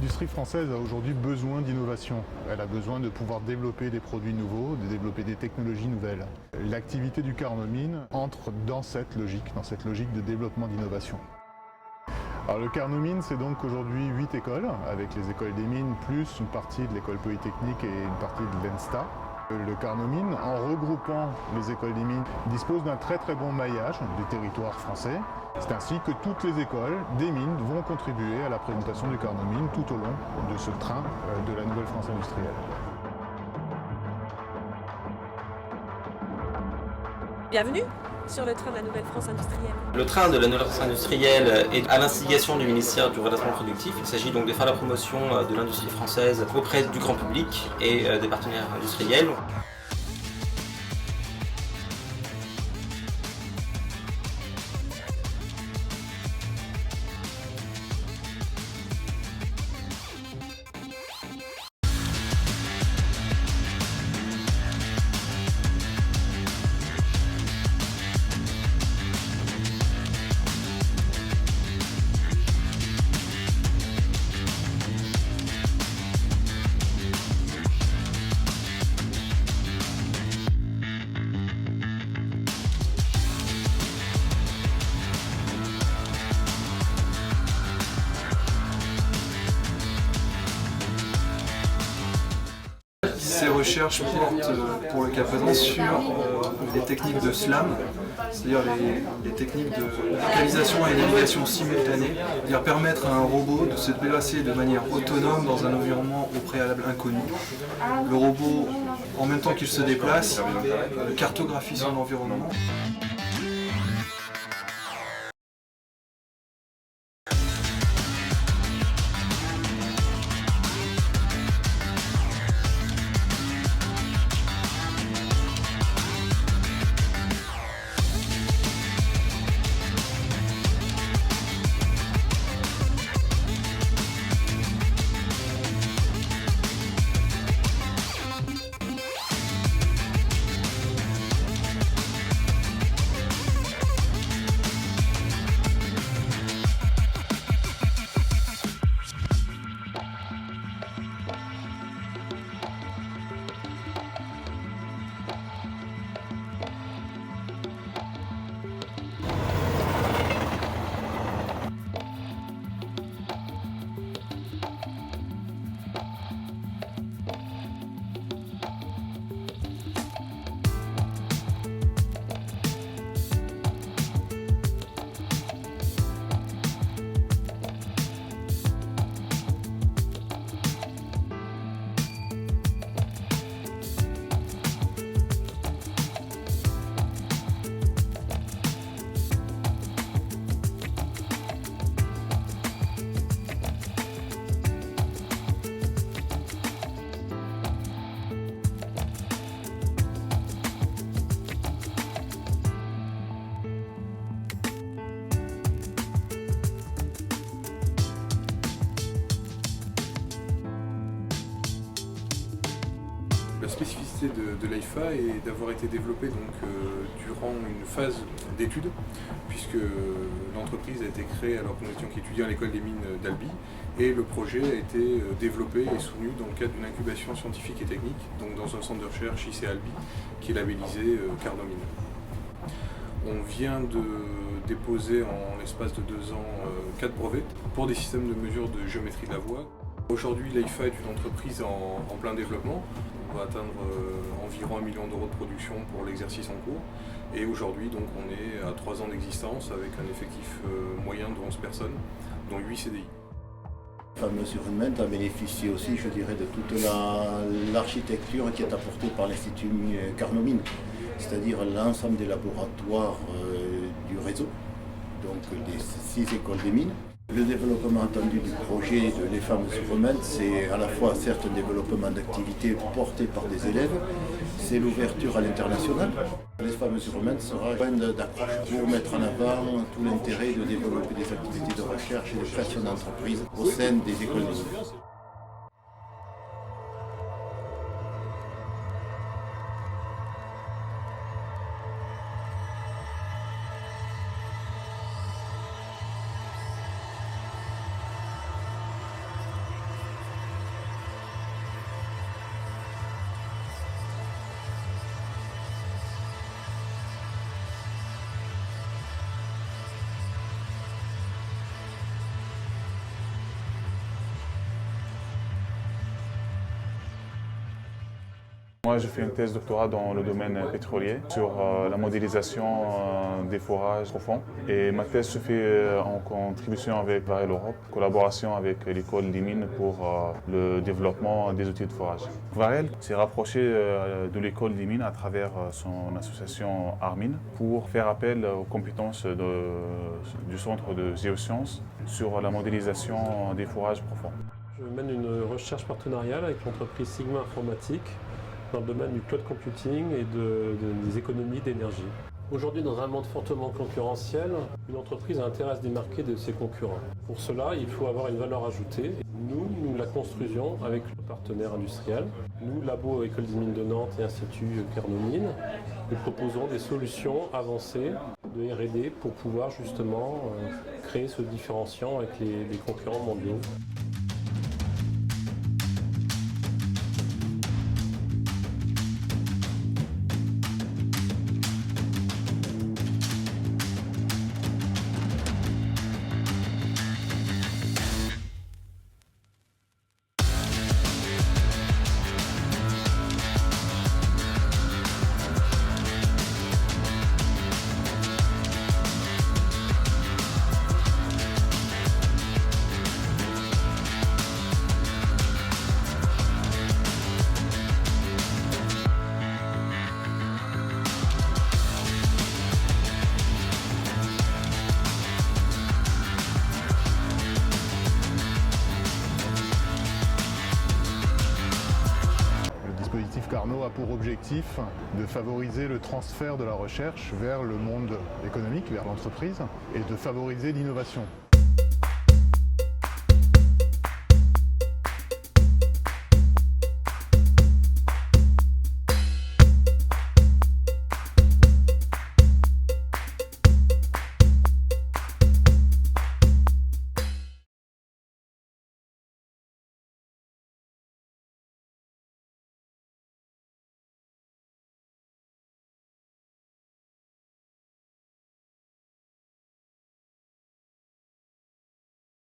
L'industrie française a aujourd'hui besoin d'innovation. Elle a besoin de pouvoir développer des produits nouveaux, de développer des technologies nouvelles. L'activité du Carnomine entre dans cette logique de développement d'innovation. Alors le Carnomine, c'est donc aujourd'hui 8 écoles, avec les écoles des mines, plus une partie de l'école polytechnique et une partie de l'ENSTA. Le Carnomine, en regroupant les écoles des mines, dispose d'un très bon maillage du territoire français. C'est ainsi que toutes les écoles des mines vont contribuer à la présentation du Carnomine tout au long de ce train de la nouvelle France industrielle. Bienvenue sur le train de la Nouvelle France industrielle. Le train de la Nouvelle France industrielle est à l'instigation du ministère du Redressement productif. Il s'agit donc de faire la promotion de l'industrie française auprès du grand public et des partenaires industriels. Ces recherches portent pour le cas présent sur les techniques de SLAM, c'est-à-dire les techniques de localisation et navigation simultanée, c'est-à-dire permettre à un robot de se déplacer de manière autonome dans un environnement au préalable inconnu. Le robot, en même temps qu'il se déplace, cartographie son environnement. La spécificité de l'AIFA est d'avoir été développée durant une phase d'études, puisque l'entreprise a été créée alors que nous étions étudiants à l'école des mines d'Albi, et le projet a été développé et soutenu dans le cadre d'une incubation scientifique et technique, donc dans un centre de recherche ici à Albi, qui est labellisé Carnomine. On vient de déposer en l'espace de 2 ans 4 brevets pour des systèmes de mesure de géométrie de la voie. Aujourd'hui, l'AIFA est une entreprise en plein développement. On va atteindre environ 1 million d'euros de production pour l'exercice en cours. Et aujourd'hui, donc, on est à 3 ans d'existence avec un effectif moyen de 11 personnes, dont 8 CDI. Le fameux Surhumain a bénéficié aussi, je dirais, de toute l'architecture qui est apportée par l'Institut Carnomine, c'est-à-dire l'ensemble des laboratoires du réseau, donc des 6 écoles des mines. Le développement attendu du projet de Les Femmes sur Romaine, c'est à la fois certes un développement d'activités porté par des élèves, c'est l'ouverture à l'international. Les Femmes sur Romaine sera un point d'accroche pour mettre en avant tout l'intérêt de développer des activités de recherche et de création d'entreprises au sein des écoles de mines. Moi, je fais une thèse de doctorat dans le domaine pétrolier sur la modélisation des forages profonds. Et ma thèse se fait en contribution avec Varel Europe, collaboration avec l'école des mines pour le développement des outils de forage. Varel s'est rapproché de l'école des mines à travers son association Armin pour faire appel aux compétences du centre de géosciences sur la modélisation des forages profonds. Je mène une recherche partenariale avec l'entreprise Sigma Informatique dans le domaine du cloud computing et des économies d'énergie. Aujourd'hui, dans un monde fortement concurrentiel, une entreprise a intérêt à se démarquer de ses concurrents. Pour cela, il faut avoir une valeur ajoutée. Nous la construisons avec nos partenaires industriels. Nous, Labo École des Mines de Nantes et Institut Carnomine, nous proposons des solutions avancées de R&D pour pouvoir justement créer ce différenciant avec les concurrents mondiaux. Le dispositif Carnot a pour objectif de favoriser le transfert de la recherche vers le monde économique, vers l'entreprise, et de favoriser l'innovation.